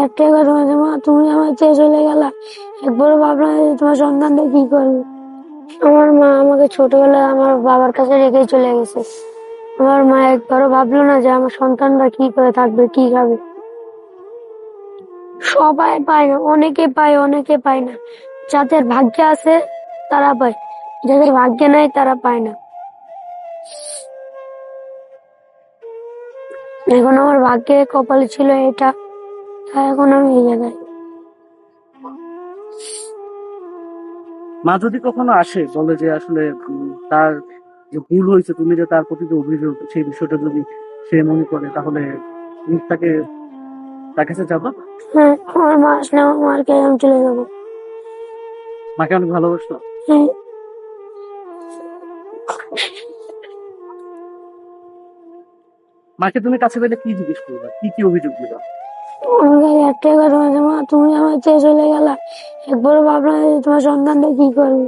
একটাই কথা বলছে, মা তুমি আমার ছেড়ে চলে গেলা, একবারও ভাবলাম যে তোমার সন্তানটা কি করবে। আমার মা আমাকে ছোটবেলায় আমার বাবার কাছে রেখে চলে গেছে। আমার মা একবারও ভাবলো না যে আমার সন্তানরা কি করে থাকবে, কি খাবে। সবাই পায় না, অনেকে পায়, অনেকে পায় না। যাদের ভাগ্যে আছে তারা পায়, যাদের ভাগ্যে নাই তারা পায় না। এখন আমার ভাগ্যে কপালে ছিল এটা, তাই এখন আমি এই জায়গায়। মা যদি কখনো আসে বলে যে আসলে তার যে ভুল হয়েছে, তুমি যে তার প্রতি যে অভিযোগ, সেই বিষয়টা যদি সে মনে করে, তাহলে তুমি তার কাছে যাবো? হ্যাঁ, আমার মা আসলে আমার মার কাছে আমি চলে যাবো। মাকে অনেক ভালোবাসো? হ্যাঁ, মাকে তুমি কাছে পেলে কি জিজ্ঞেস করবা, কি কি অভিযোগ দিবা? আমাকে একটাই কথা বলছে, মা তুমি আমার ছেড়ে চলে গেলা, একবারও ভাবলাম যে তোমার সন্তানটা কি করবে।